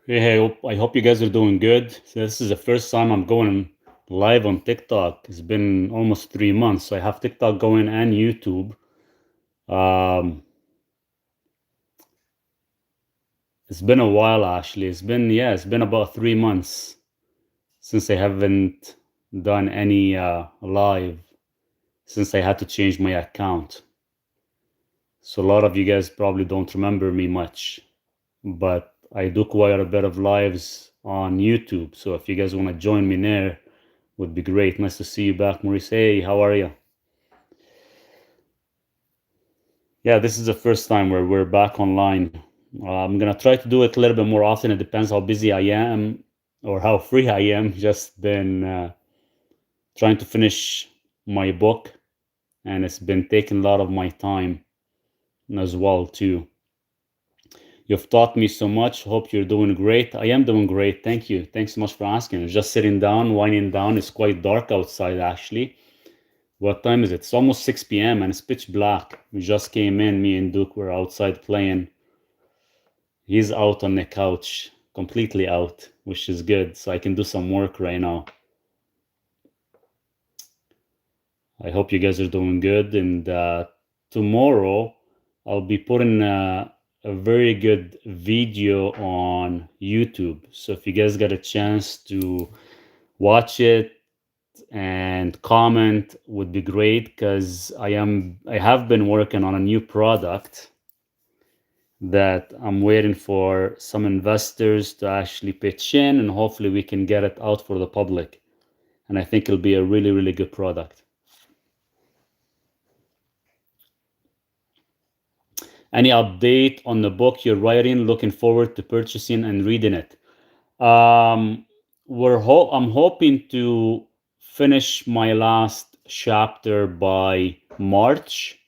Hey, I hope you guys are doing good. So this is the first time I'm going live on TikTok. It's been almost 3 months. I have TikTok going and YouTube. Um, it's been a while actually. It's been about 3 months since I haven't done any live since I had to change my account. So a lot of you guys probably don't remember me much, but I do quite a bit of lives on YouTube. So if you guys want to join me there, would be great. Nice to see you back, Maurice. Hey, how are you? Yeah, this is the first time where we're back online. I'm gonna try to do it a little bit more often. It depends how busy I am or how free I am. Just been trying to finish my book, and it's been taking a lot of my time as well too. You've taught me so much. Hope you're doing great. I am doing great. Thank you. Thanks so much for asking. Just sitting down, winding down. It's quite dark outside actually. What time is it? It's almost 6 p.m. and it's pitch black. We just came in. Me and Duke were outside playing. He's out on the couch, completely out, which is good. So I can do some work right now. I hope you guys are doing good. And tomorrow I'll be putting a very good video on YouTube. So if you guys got a chance to watch it and comment, would be great, because I have been working on a new product that I'm waiting for some investors to actually pitch in, and hopefully we can get it out for the public. And I think it'll be a really, really good product. Any update on the book you're writing? Looking forward to purchasing and reading it. Um, I'm hoping to finish my last chapter by March.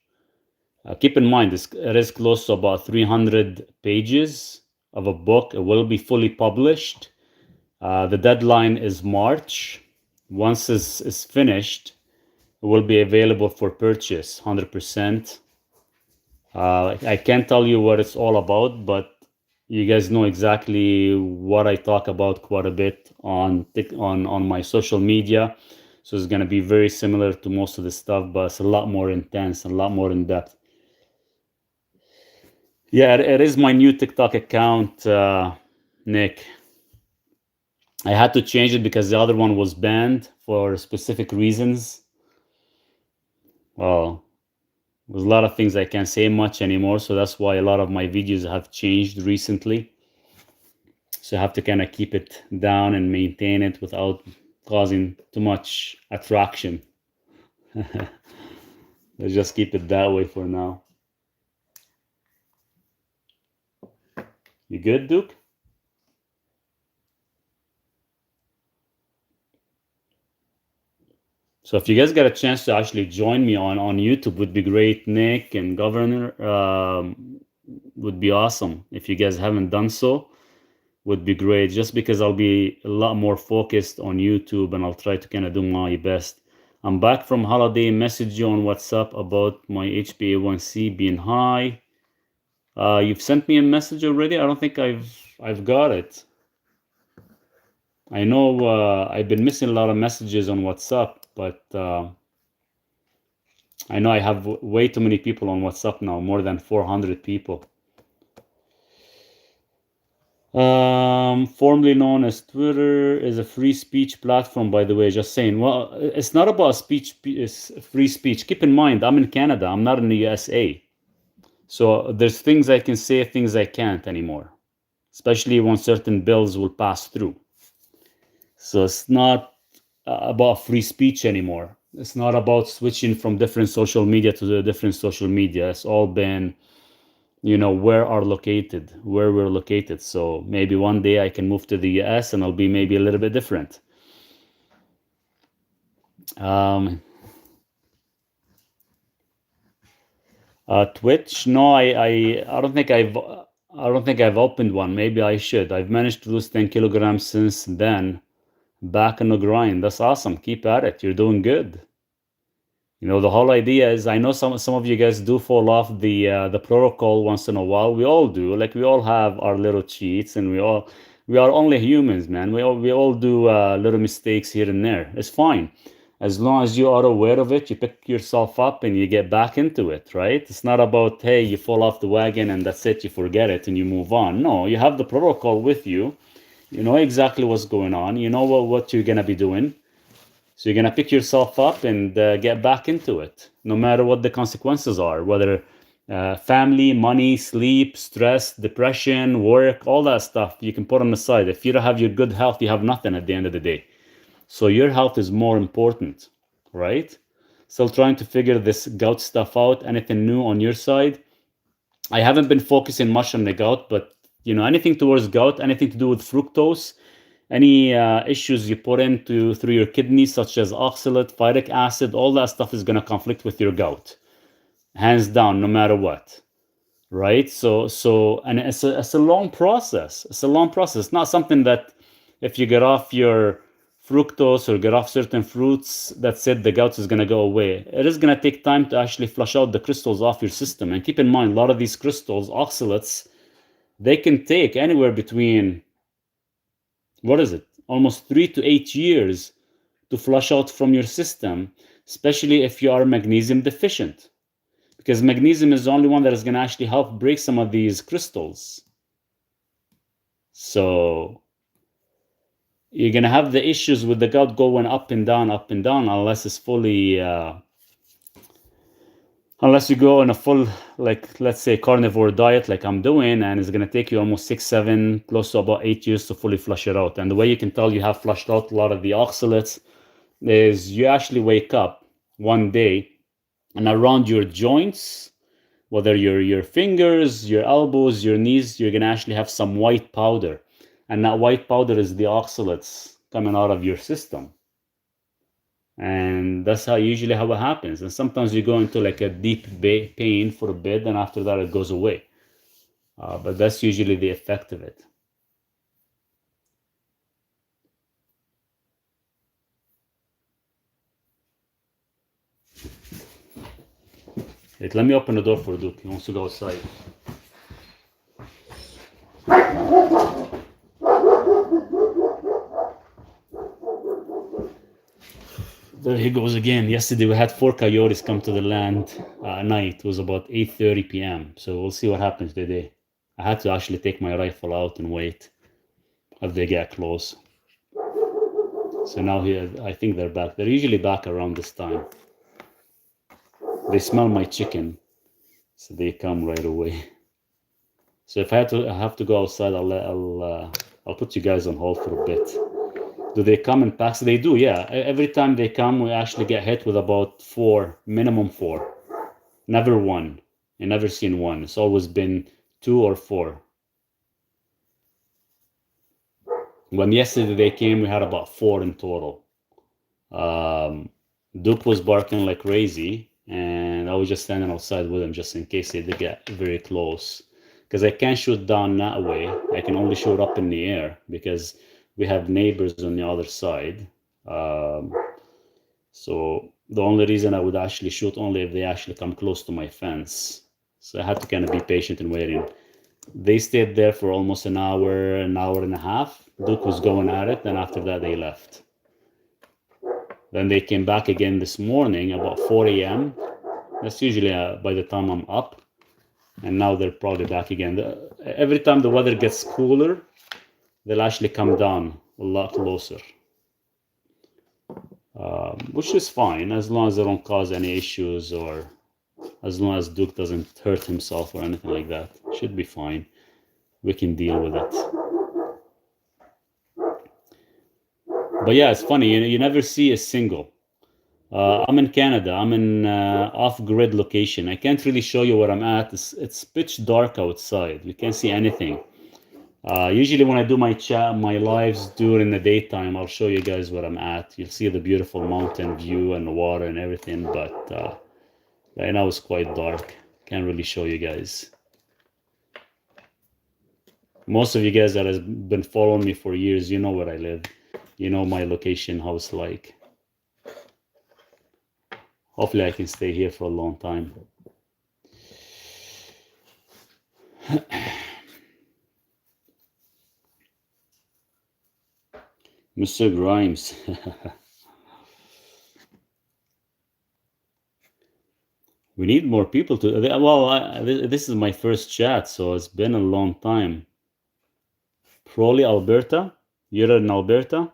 Keep in mind, it is close to about 300 pages of a book. It will be fully published. The deadline is March. Once it's finished, it will be available for purchase 100%. I can't tell you what it's all about, but you guys know exactly what I talk about quite a bit on my social media. So it's going to be very similar to most of the stuff, but it's a lot more intense and a lot more in depth. Yeah, it is my new TikTok account, Nick. I had to change it because the other one was banned for specific reasons. Well, there's a lot of things I can't say much anymore, so that's why a lot of my videos have changed recently. So I have to kind of keep it down and maintain it without causing too much attraction. Let's just keep it that way for now. You good, Duke? So if you guys get a chance to actually join me on YouTube, would be great. Nick and Governor would be awesome. If you guys haven't done so, would be great. Just because I'll be a lot more focused on YouTube and I'll try to kind of do my best. I'm back from holiday. Message you on WhatsApp about my HbA1c being high. You've sent me a message already. I don't think I've got it. I know I've been missing a lot of messages on WhatsApp, but I know I have way too many people on WhatsApp now, more than 400 people. Formerly known as Twitter, is a free speech platform, by the way, just saying. Well, it's not about it's free speech. Keep in mind, I'm in Canada, I'm not in the USA. So there's things I can say, things I can't anymore, especially when certain bills will pass through. So it's not about free speech anymore. It's not about switching from different social media to the different social media. It's all been, where we're located. So maybe one day I can move to the US and I'll be maybe a little bit different. Twitch, no, I don't think I've opened one. Maybe I should. I've managed to lose 10 kilograms since then. Back on the grind. That's awesome. Keep at it. You're doing good. The whole idea is, I know some of you guys do fall off the protocol once in a while. We all do. Like, we all have our little cheats, and we are only humans, man. We all do little mistakes here and there. It's fine. As long as you are aware of it, you pick yourself up and you get back into it, right? It's not about, hey, you fall off the wagon and that's it, you forget it and you move on. No, you have the protocol with you. You know exactly what's going on. You know what you're going to be doing. So you're going to pick yourself up and get back into it, no matter what the consequences are, whether family, money, sleep, stress, depression, work, all that stuff you can put on the side. If you don't have your good health, you have nothing at the end of the day. So your health is more important, right? Still trying to figure this gout stuff out. Anything new on your side? I haven't been focusing much on the gout, but anything towards gout, anything to do with fructose, any issues you put into through your kidneys, such as oxalate, phytic acid, all that stuff is going to conflict with your gout, hands down, no matter what, right? And it's a long process. It's a long process. It's not something that if you get off your fructose or get off certain fruits, that's it, the gout is going to go away. It is going to take time to actually flush out the crystals off your system. And keep in mind, a lot of these crystals, oxalates, they can take anywhere between, what is it, almost 3 to 8 years to flush out from your system, especially if you are magnesium deficient, because magnesium is the only one that is going to actually help break some of these crystals. So you're going to have the issues with the gut going up and down, unless it's fully Unless you go on a full, like, let's say carnivore diet like I'm doing, and it's going to take you almost 6, 7, close to about 8 years to fully flush it out. And the way you can tell you have flushed out a lot of the oxalates is you actually wake up one day and around your joints, whether your fingers, your elbows, your knees, you're going to actually have some white powder. And that white powder is the oxalates coming out of your system. And that's how it happens. And sometimes you go into like a deep pain for a bit, and after that it goes away. But that's usually the effect of it. Let me open the door for Duke. He wants to go outside. There he goes again. Yesterday we had 4 coyotes come to the land at night. It was about 8:30 p.m. So we'll see what happens today. I had to actually take my rifle out and wait if they get close. So now here, I think they're back. They're usually back around this time. They smell my chicken, so they come right away. So if I have to go outside, I'll put you guys on hold for a bit. Do they come in packs? They do, yeah. Every time they come, we actually get hit with about 4, minimum 4. Never one. I never seen one. It's always been 2 or 4. When yesterday they came, we had about 4 in total. Duke was barking like crazy, and I was just standing outside with him just in case they did get very close. Because I can't shoot down that way. I can only shoot up in the air because we have neighbors on the other side. So the only reason I would actually shoot only if they actually come close to my fence. So I had to kind of be patient and waiting. They stayed there for almost an hour and a half. Duke was going at it, and after that they left. Then they came back again this morning about 4 a.m. That's usually by the time I'm up. And now they're probably back again. Every time the weather gets cooler, they'll actually come down a lot closer. Which is fine as long as they don't cause any issues, or as long as Duke doesn't hurt himself or anything like that. Should be fine. We can deal with it. But yeah, it's funny. You never see a single. I'm in Canada. I'm in off-grid location. I can't really show you where I'm at. It's pitch dark outside. You can't see anything. Usually when I do my lives during the daytime, I'll show you guys where I'm at. You'll see the beautiful mountain view and the water and everything. But right now it's quite dark. Can't really show you guys. Most of you guys that has been following me for years, you know where I live. You know my location, how it's like. Hopefully I can stay here for a long time. Mr. Grimes. We need more people to. Well, this is my first chat, so it's been a long time. Crowley, Alberta. You're in Alberta?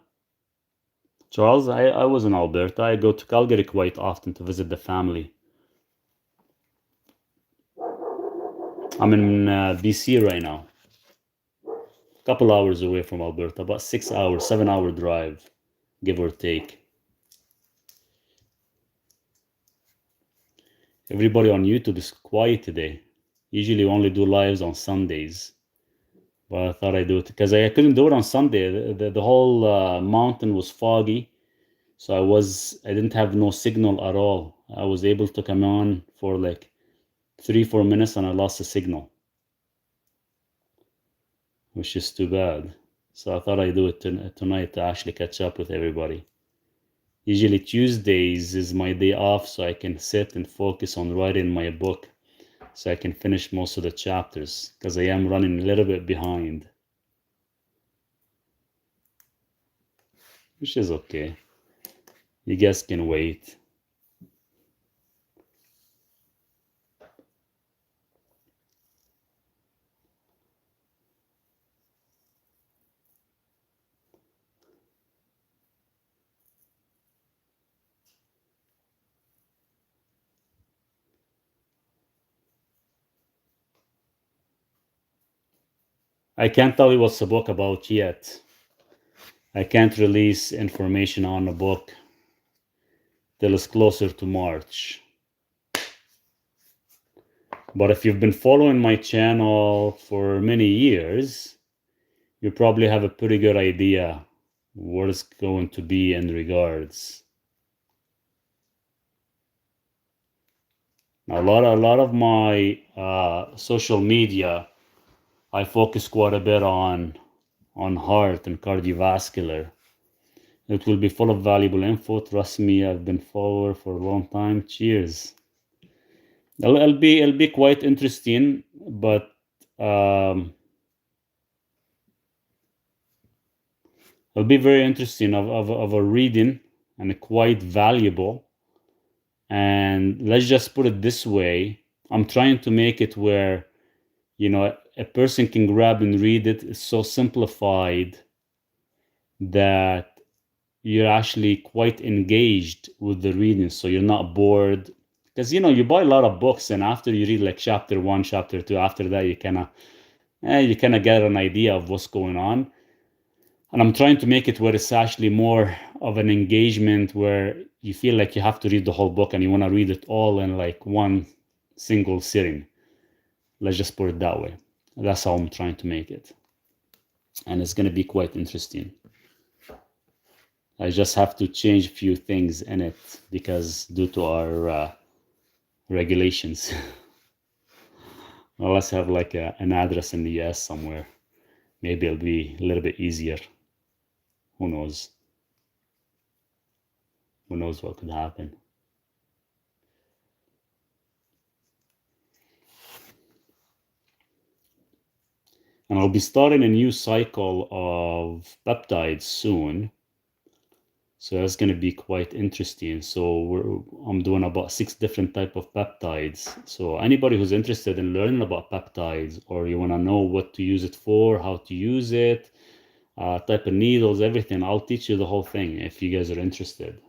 Charles, I was in Alberta. I go to Calgary quite often to visit the family. I'm in BC right now. A couple hours away from Alberta, about 6 hours, 7 hour drive, give or take. Everybody on YouTube is quiet today. Usually we only do lives on Sundays. But I thought I'd do it because I couldn't do it on Sunday. The whole mountain was foggy. So I didn't have no signal at all. I was able to come on for like 3-4 minutes and I lost the signal, which is too bad. So I thought I'd do it tonight to actually catch up with everybody. Usually Tuesdays is my day off, so I can sit and focus on writing my book, so I can finish most of the chapters, because I am running a little bit behind. Which is okay. You guys can wait. I can't tell you what's the book about yet. I can't release information on the book till it's closer to March. But if you've been following my channel for many years, you probably have a pretty good idea what it's going to be in regards. Now, a lot of my social media, I focus quite a bit on heart and cardiovascular. It will be full of valuable info. Trust me, I've been follower for a long time. Cheers. It'll be quite interesting, but it'll be very interesting of a reading and quite valuable. And let's just put it this way. I'm trying to make it where, a person can grab and read it. It's so simplified that you're actually quite engaged with the reading, so you're not bored. Because you buy a lot of books, and after you read like chapter 1, chapter 2, after that you kind of get an idea of what's going on. And I'm trying to make it where it's actually more of an engagement, where you feel like you have to read the whole book and you want to read it all in like one single sitting. Let's just put it that way. That's how I'm trying to make it, and it's going to be quite interesting. I just have to change a few things in it because due to our regulations. Well, let's have like an address in the US somewhere. Maybe it'll be a little bit easier. Who knows? Who knows what could happen? And I'll be starting a new cycle of peptides soon. So that's going to be quite interesting. So I'm doing about 6 different type of peptides. So anybody who's interested in learning about peptides, or you want to know what to use it for, how to use it, type of needles, everything, I'll teach you the whole thing if you guys are interested.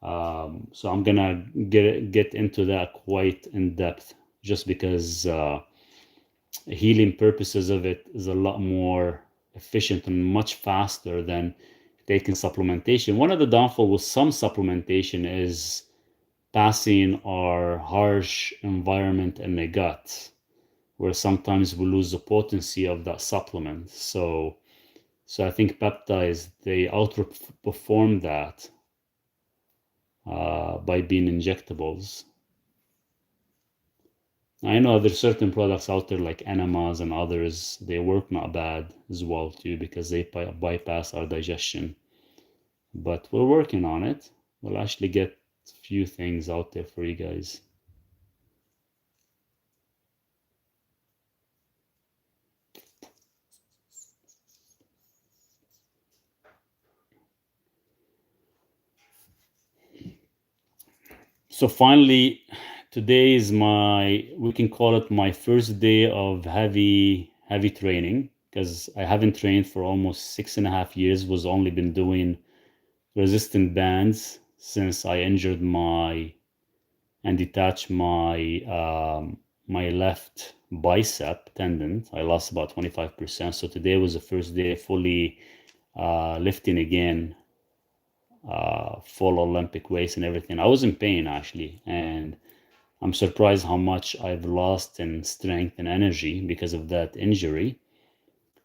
So I'm gonna get into that quite in depth, just because healing purposes of it is a lot more efficient and much faster than taking supplementation. One of the downfall with some supplementation is passing our harsh environment in the gut, where sometimes we lose the potency of that supplement. So I think peptides, they outperform that by being injectables. I know there's certain products out there like enemas and others, they work not bad as well too, because they bypass our digestion. But we're working on it. We'll actually get a few things out there for you guys. So finally, today is we can call it my first day of heavy training, because I haven't trained for almost 6.5 years. Was only been doing resistant bands since I injured and detached my left bicep tendon. I lost about 25%. So today was the first day fully lifting again, full Olympic weights and everything. I was in pain actually, and I'm surprised how much I've lost in strength and energy because of that injury.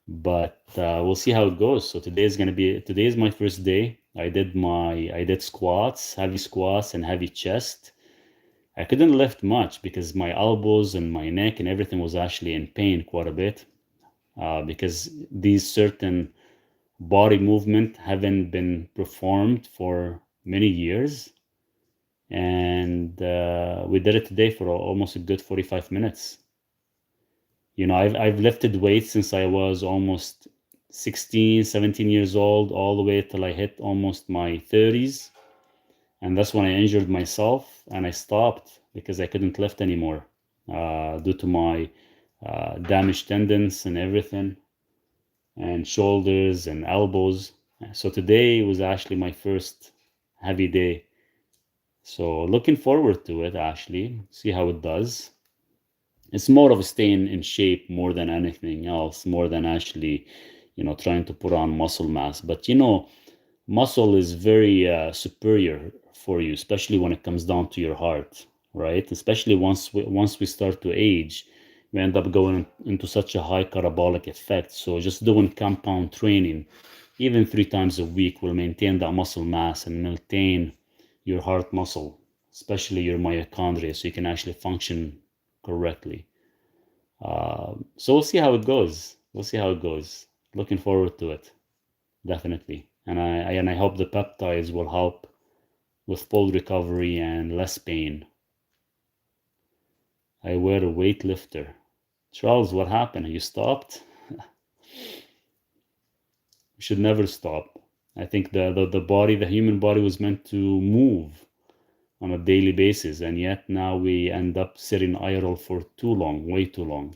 But we'll see how it goes. So today is my first day. I did squats, heavy squats and heavy chest. I couldn't lift much because my elbows and my neck and everything was actually in pain quite a bit, because these certain body movement haven't been performed for many years. And we did it today for almost a good 45 minutes. I've lifted weights since I was almost 16, 17 years old, all the way till I hit almost my 30s. And that's when I injured myself and I stopped because I couldn't lift anymore due to my damaged tendons and everything, and shoulders and elbows. So today was actually my first heavy day. So looking forward to it, actually, see how it does. It's more of staying in shape more than anything else, more than actually, trying to put on muscle mass. But muscle is very superior for you, especially when it comes down to your heart, right? Especially once we start to age, we end up going into such a high catabolic effect. So just doing compound training, even 3 times a week, will maintain that muscle mass and maintain your heart muscle, especially your mitochondria, so you can actually function correctly. So we'll see how it goes. We'll see how it goes. Looking forward to it, definitely. And I hope the peptides will help with full recovery and less pain. I were a weightlifter. Charles, what happened? You stopped? We should never stop. I think the human body was meant to move on a daily basis, and yet now we end up sitting idle for too long, way too long.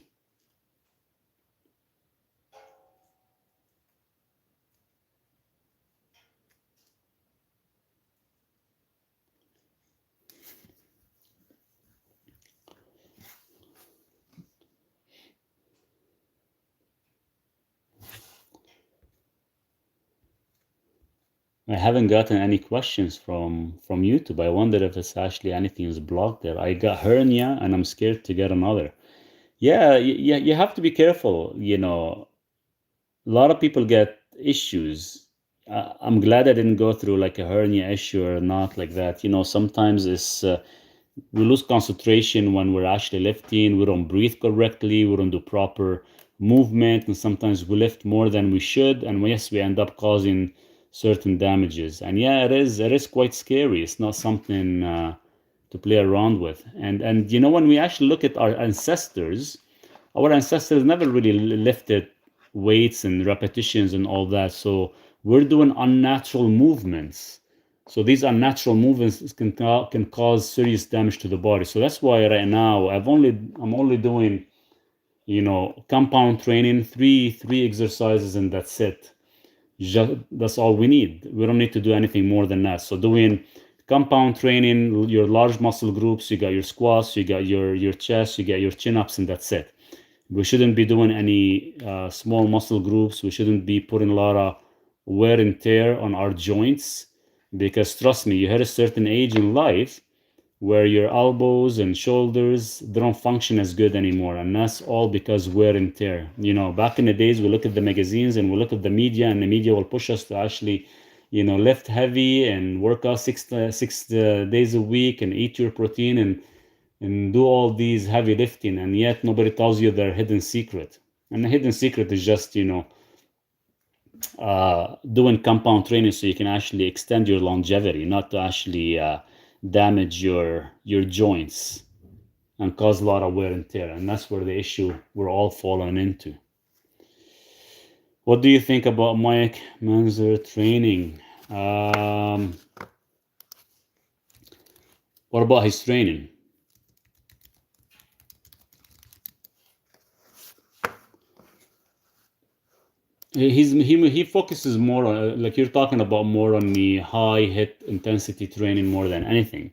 I haven't gotten any questions from YouTube. I wonder if it's actually anything is blocked there. I got hernia and I'm scared to get another. Yeah, you have to be careful. A lot of people get issues. I'm glad I didn't go through like a hernia issue or not like that. Sometimes we lose concentration when we're actually lifting. We don't breathe correctly. We don't do proper movement, and sometimes we lift more than we should. And yes, we end up causing certain damages. And yeah, it is quite scary. It's not something to play around with. And when we actually look at our ancestors never really lifted weights and repetitions and all that. So we're doing unnatural movements. So these unnatural movements can cause serious damage to the body. So that's why right now I'm only doing compound training, three exercises, and that's it. That's all we need. We don't need to do anything more than that. So doing compound training, your large muscle groups, you got your squats, you got your chest, you got your chin ups, and that's it. We shouldn't be doing any small muscle groups. We shouldn't be putting a lot of wear and tear on our joints, because trust me, you hit a certain age in life where your elbows and shoulders, they don't function as good anymore, and that's all because wear and tear. Back in the days, we look at the magazines and we look at the media, and the media will push us to actually lift heavy and work out six days a week and eat your protein and do all these heavy lifting, and yet nobody tells you their hidden secret. And the hidden secret is just doing compound training so you can actually extend your longevity, not to actually damage your joints and cause a lot of wear and tear. And that's where the issue we're all falling into. What do you think about Mike Manzer training? What about his training? He focuses more on, like you're talking about, more on the high hit intensity training more than anything.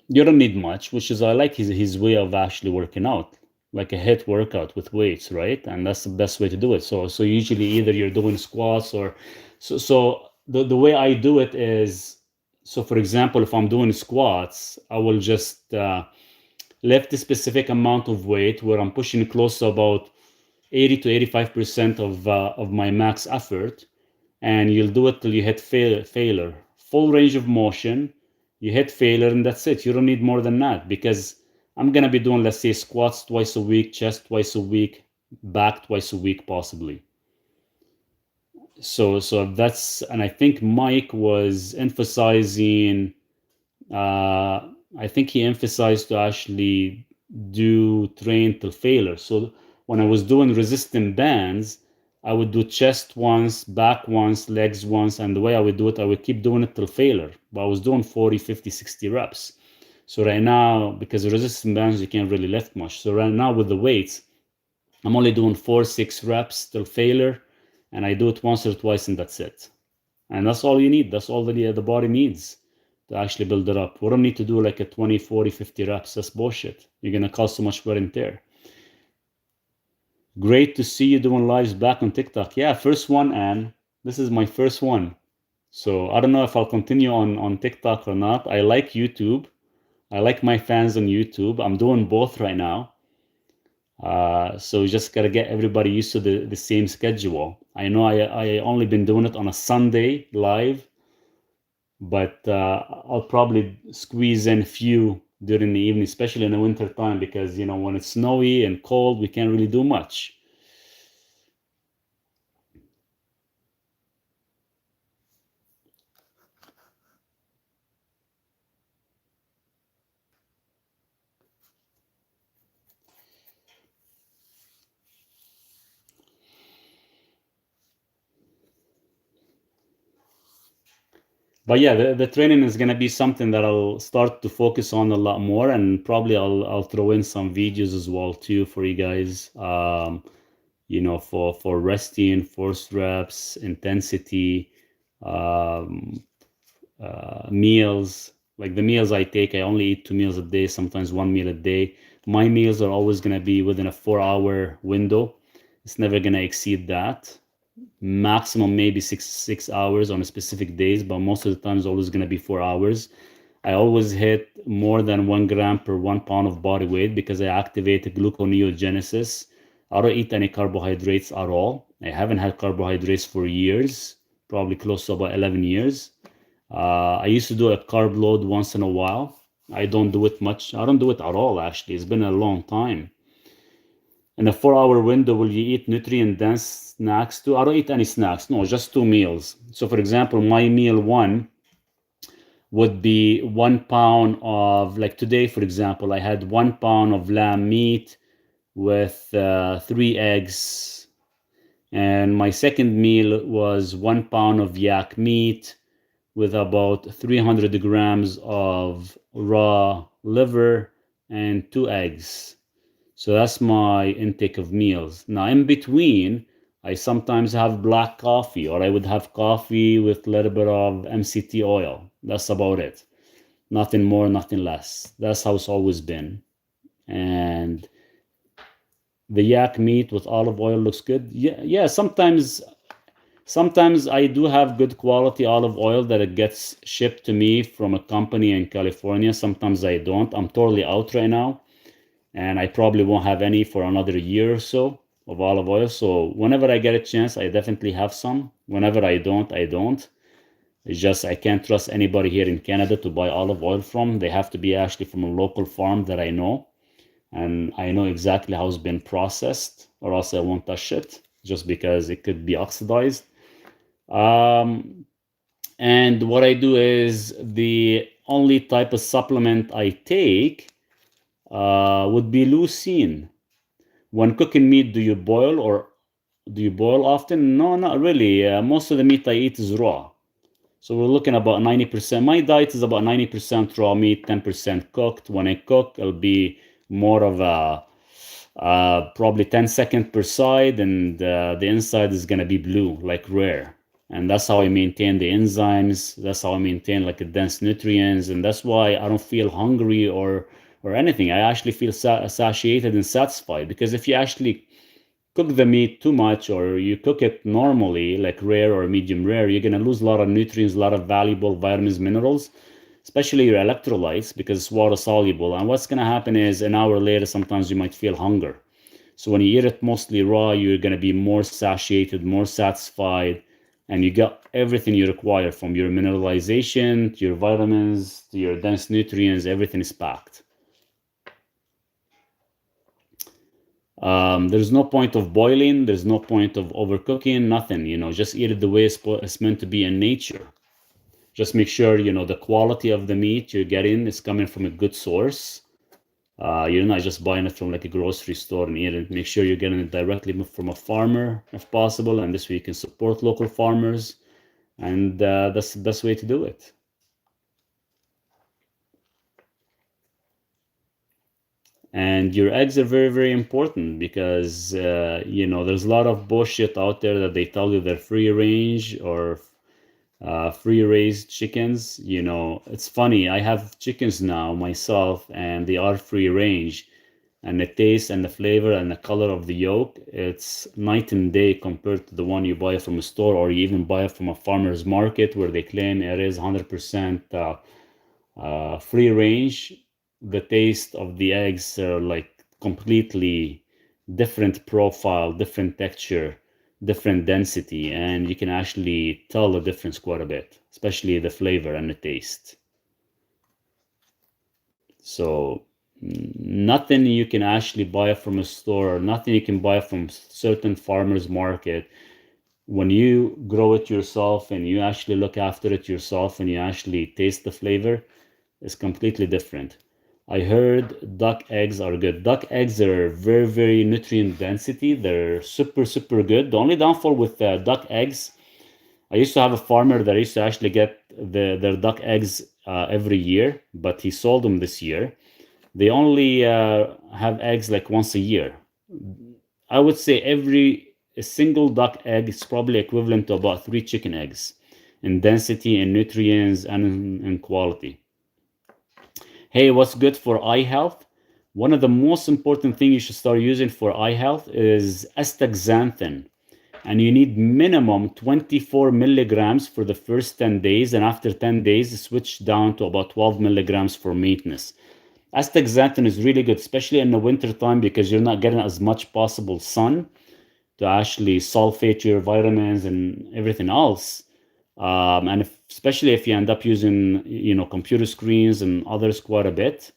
You don't need much, which is, I like his way of actually working out, like a hit workout with weights, right? And that's the best way to do it. So usually either you're doing squats or the way I do it is, so for example, if I'm doing squats, I will just lift a specific amount of weight where I'm pushing close to about 80 to 85% of my max effort, and you'll do it till you hit failure, full range of motion. You hit failure, and that's it. You don't need more than that, because I'm gonna be doing, let's say, squats twice a week, chest twice a week, back twice a week, possibly. So that's, and I think Mike was emphasizing. I think he emphasized to actually do train till failure. So when I was doing resistant bands, I would do chest once, back once, legs once, and the way I would do it, I would keep doing it till failure. But I was doing 40, 50, 60 reps. So right now, because the resistant bands, you can't really lift much. So right now with the weights, I'm only doing 4, 6 reps till failure, and I do it once or twice, and that's it. And that's all you need. That's all the body needs. to actually build it up. We don't need to do like a 20, 40, 50 reps. That's bullshit. You're going to cause so much wear and tear. Great to see you doing lives back on TikTok. Yeah, first one, and this is my first one. So I don't know if I'll continue on TikTok or not. I like YouTube. I like my fans on YouTube. I'm doing both right now. So we just gotta get everybody used to the same schedule. I know I only been doing it on a Sunday live, but I'll probably squeeze in a few during the evening, especially in the winter time, because when it's snowy and cold, we can't really do much. But yeah, the training is gonna be something that I'll start to focus on a lot more, and probably I'll throw in some videos as well too for you guys. For resting, force reps, intensity, um, meals. Like the meals I take, I only eat 2 meals a day, sometimes one meal a day. My meals are always gonna be within a 4-hour window. It's never gonna exceed that. Maximum maybe six hours on specific days, but most of the time it's always going to be 4 hours. I always hit more than 1 gram per 1 pound of body weight because I activate gluconeogenesis. I don't eat any carbohydrates at all. I haven't had carbohydrates for years, probably close to about 11 years. I used to do a carb load once in a while. I don't do it much. I don't do it at all, actually. It's been a long time. In a 4-hour window, will you eat nutrient-dense snacks too? I don't eat any snacks. No, just 2 meals. So, for example, my meal one would be 1 pound of, like today, for example, I had 1 pound of lamb meat with 3 eggs. And my second meal was 1 pound of yak meat with about 300 grams of raw liver and 2 eggs. So that's my intake of meals. Now, in between, I sometimes have black coffee, or I would have coffee with a little bit of MCT oil. That's about it. Nothing more, nothing less. That's how it's always been. And the yak meat with olive oil looks good. Yeah. Sometimes I do have good quality olive oil that it gets shipped to me from a company in California. Sometimes I don't. I'm totally out right now. And I probably won't have any for another year or so of olive oil. So whenever I get a chance, I definitely have some. Whenever I don't, I don't. It's just I can't trust anybody here in Canada to buy olive oil from. They have to be actually from a local farm that I know. And I know exactly how it's been processed, or else I won't touch it just because it could be oxidized. Um, and what I do is the only type of supplement I take would be leucine. When cooking meat, do you boil often? No, not really. Most of the meat I eat is raw. So we're looking about 90%. My diet is about 90% raw meat, 10% cooked. When I cook, it'll be more of a probably 10 seconds per side, and the inside is gonna be blue, like rare. And that's how I maintain the enzymes. That's how I maintain like the dense nutrients, and that's why I don't feel hungry or anything. I actually feel satiated and satisfied, because if you actually cook the meat too much, or you cook it normally, like rare or medium rare, you're going to lose a lot of nutrients, a lot of valuable vitamins, minerals, especially your electrolytes, because it's water soluble. And what's going to happen is an hour later, sometimes you might feel hunger. So when you eat it mostly raw, you're going to be more satiated, more satisfied, and you got everything you require, from your mineralization to your vitamins to your dense nutrients. Everything is packed. There's no point of boiling. There's no point of overcooking. Nothing. Just eat it the way it's meant to be in nature. Just make sure the quality of the meat you're getting is coming from a good source. You're not just buying it from like a grocery store and eating it. Make sure you're getting it directly from a farmer if possible, and this way you can support local farmers, and that's the best way to do it. And your eggs are very, very important, because there's a lot of bullshit out there that they tell you they're free range, or free-range chickens, it's funny. I have chickens now myself, and they are free range, and the taste and the flavor and the color of the yolk, it's night and day compared to the one you buy from a store, or you even buy it from a farmer's market where they claim it is 100% free range. The taste of the eggs are like completely different profile, different texture, different density, and you can actually tell the difference quite a bit, especially the flavor and the taste. So nothing you can actually buy from a store, nothing you can buy from certain farmers market. When you grow it yourself and you actually look after it yourself and you actually taste the flavor, is completely different. I heard duck eggs are good. Duck eggs are very, very nutrient density. They're super, super good. The only downfall with duck eggs, I used to have a farmer that used to actually get their duck eggs every year, but he sold them this year. They only have eggs like once a year. I would say a single duck egg is probably equivalent to about 3 chicken eggs in density and nutrients and in quality. Hey, what's good for eye health? One of the most important things you should start using for eye health is astaxanthin. And you need minimum 24 milligrams for the first 10 days. And after 10 days, switch down to about 12 milligrams for maintenance. Astaxanthin is really good, especially in the winter time, because you're not getting as much possible sun to actually sulfate your vitamins and everything else. And especially if you end up using, computer screens and others quite a bit,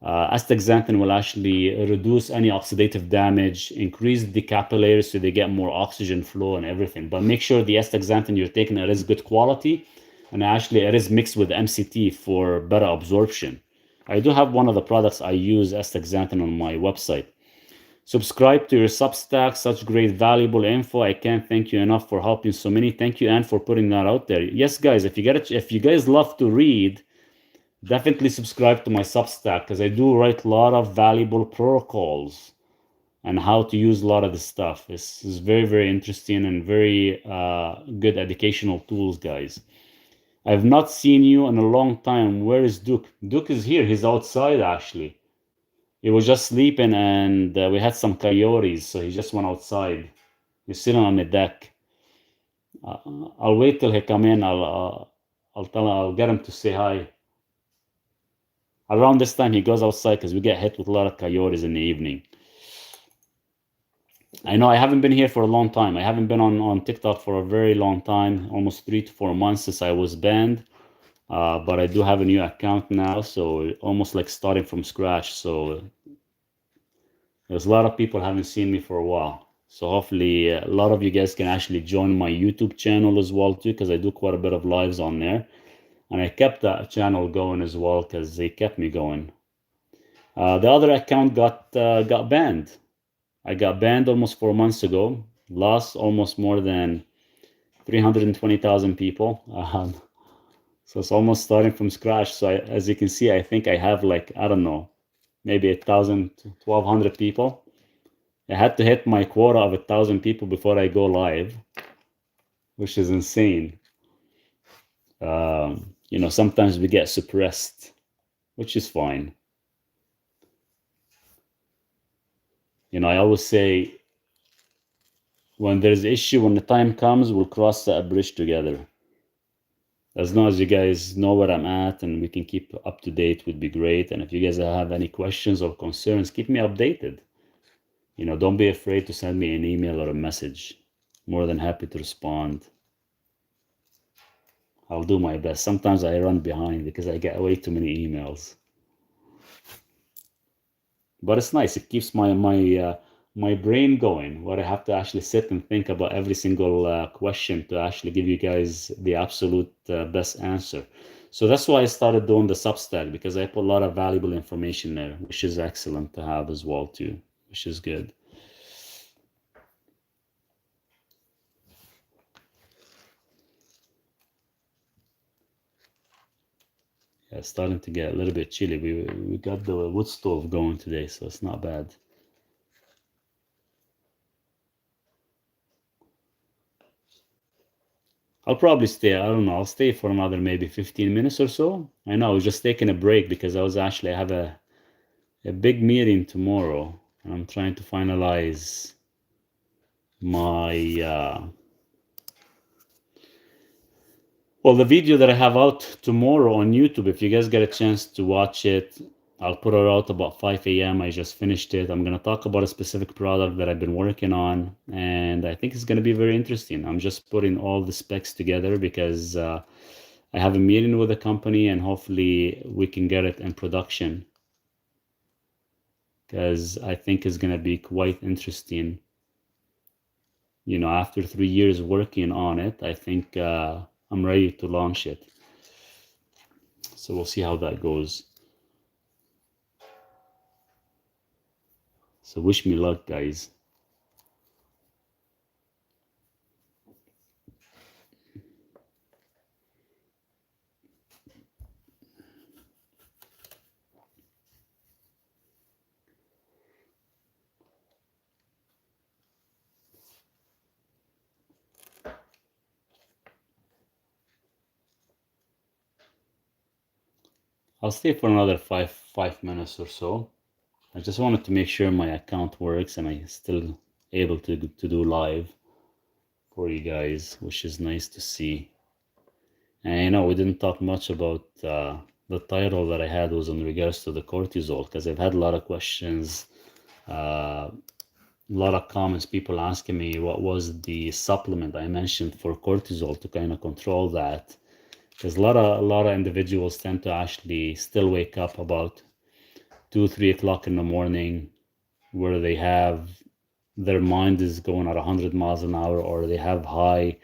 astaxanthin will actually reduce any oxidative damage, increase the capillaries so they get more oxygen flow and everything. But make sure the astaxanthin you're taking it is good quality, and actually it is mixed with MCT for better absorption. I do have one of the products I use astaxanthin on my website. Subscribe to your Substack, such great valuable info. I can't thank you enough for helping so many. Thank you, Anne, for putting that out there. Yes, guys, if you guys love to read, definitely subscribe to my Substack, because I do write a lot of valuable protocols and how to use a lot of this stuff. This is very, very interesting and very good educational tools, guys. I've not seen you in a long time. Where is Duke? Duke is here. He's outside, actually. He was just sleeping, and we had some coyotes, so he just went outside. He's sitting on the deck. I'll wait till he come in. I'll get him to say hi. Around this time, he goes outside because we get hit with a lot of coyotes in the evening. I know I haven't been here for a long time. I haven't been on TikTok for a very long time, almost 3 to 4 months since I was banned. But I do have a new account now, so almost like starting from scratch. So there's a lot of people haven't seen me for a while. So hopefully a lot of you guys can actually join my YouTube channel as well too, because I do quite a bit of lives on there. And I kept that channel going as well because they kept me going. The other account got banned. I got banned almost 4 months ago. Lost almost more than 320,000 people. So it's almost starting from scratch. So as you can see, I think I have like, I don't know, maybe 1,000, 1,200 people. I had to hit my quota of 1,000 people before I go live, which is insane. Sometimes we get suppressed, which is fine. I always say, when there's issue, when the time comes, we'll cross that bridge together. As long as you guys know where I'm at and we can keep up to date would be great. And if you guys have any questions or concerns, keep me updated. Don't be afraid to send me an email or a message. More than happy to respond. I'll do my best. Sometimes I run behind because I get way too many emails. But it's nice. It keeps my brain going, where I have to actually sit and think about every single question to actually give you guys the absolute best answer. So that's why I started doing the Substack, because I put a lot of valuable information there, which is excellent to have as well too, which is good. Yeah, it's starting to get a little bit chilly. We got the wood stove going today, so it's not bad. I'll probably stay, I don't know, I'll stay for another maybe 15 minutes or so. I know I was just taking a break because I have a big meeting tomorrow. And I'm trying to finalize my, well, the video that I have out tomorrow on YouTube, if you guys get a chance to watch it, I'll put it out about 5 a.m. I just finished it. I'm going to talk about a specific product that I've been working on, and I think it's going to be very interesting. I'm just putting all the specs together because I have a meeting with the company and hopefully we can get it in production because I think it's going to be quite interesting. You know, after 3 years working on it, I think I'm ready to launch it. So we'll see how that goes. So wish me luck, guys. I'll stay for another five minutes or so. I just wanted to make sure my account works and I still able to do live for you guys, which is nice to see. And you know, we didn't talk much about the title that I had was in regards to the cortisol because I've had a lot of questions, a lot of comments, people asking me what was the supplement I mentioned for cortisol to kind of control that. Because a lot of individuals tend to actually still wake up about 2, 3 o'clock in the morning where they have their mind is going at 100 miles an hour or they have high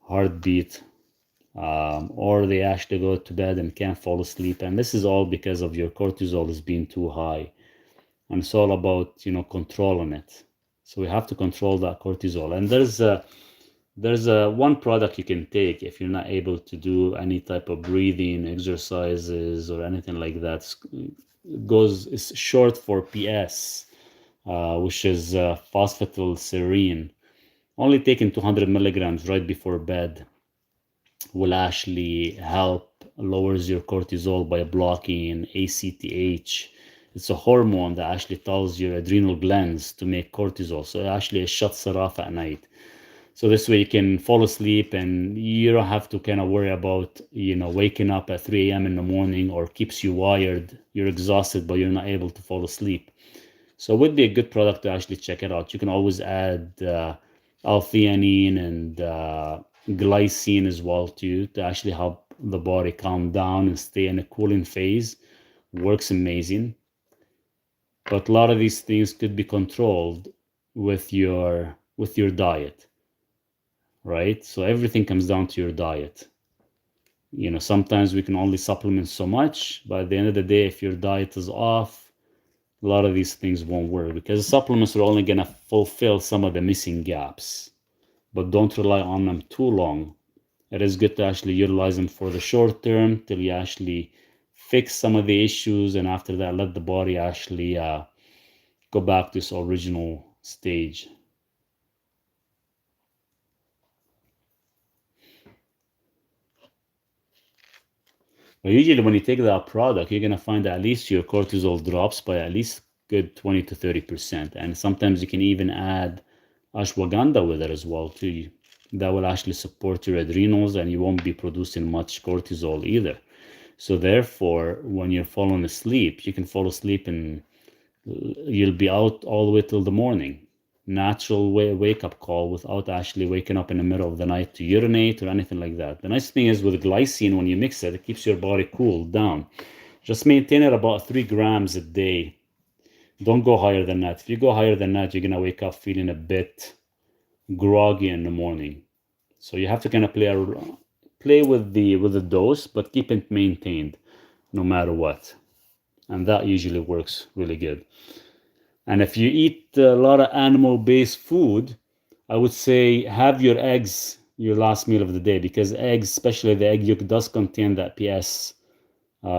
heartbeat, or they actually go to bed and can't fall asleep, and this is all because of your cortisol is being too high, and it's all about, you know, controlling it. So we have to control that cortisol, and there's a one product you can take if you're not able to do any type of breathing exercises or anything like that. It's short for PS, which is phosphatidylserine. Only taking 200 milligrams right before bed will actually help lowers your cortisol by blocking ACTH. It's a hormone that actually tells your adrenal glands to make cortisol. So it actually shuts it off at night. So this way you can fall asleep and you don't have to kind of worry about, you know, waking up at 3 a.m. in the morning or keeps you wired. You're exhausted, but you're not able to fall asleep. So it would be a good product to actually check it out. You can always add L-theanine and glycine as well too to actually help the body calm down and stay in a cooling phase. Works amazing. But a lot of these things could be controlled with your diet, right? So everything comes down to your diet. You know, sometimes we can only supplement so much, but at the end of the day, if your diet is off, a lot of these things won't work because supplements are only going to fulfill some of the missing gaps, but don't rely on them too long. It is good to actually utilize them for the short term till you actually fix some of the issues, and after that, let the body actually go back to its original stage. But usually, when you take that product, you're gonna find that at least your cortisol drops by at least good 20 to 30%, and sometimes you can even add ashwagandha with it as well too. That will actually support your adrenals, and you won't be producing much cortisol either. So therefore, when you're falling asleep, you can fall asleep and you'll be out all the way till the morning. Natural wake up call without actually waking up in the middle of the night to urinate or anything like that. The nice thing is with glycine, when you mix it, it keeps your body cool down. Just maintain it about 3 grams a day. Don't go higher than that. If you go higher than that, you're gonna wake up feeling a bit groggy in the morning. So you have to kind of play with the dose, but keep it maintained no matter what. And that usually works really good. And if you eat a lot of animal-based food, I would say have your eggs your last meal of the day, because eggs, especially the egg yolk, does contain that PS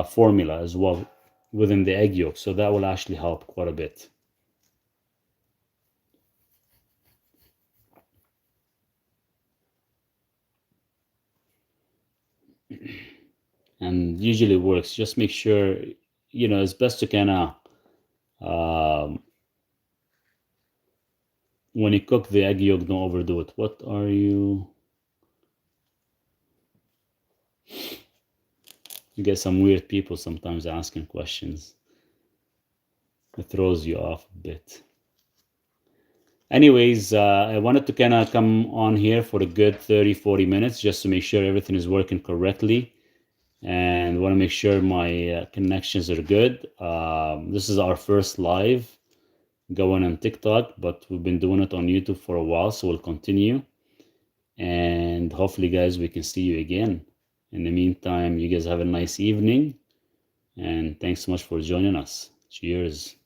formula as well within the egg yolk. So that will actually help quite a bit. and usually works. Just make sure, it's best to kind of, when you cook the egg yolk, don't overdo it. What are you? You get some weird people sometimes asking questions. It throws you off a bit. Anyways, I wanted to kind of come on here for a good 30-40 minutes just to make sure everything is working correctly, and want to make sure my connections are good. This is our first live going on TikTok, but we've been doing it on YouTube for a while, so we'll continue. And hopefully, guys, we can see you again. In the meantime, you guys have a nice evening, and thanks so much for joining us. Cheers.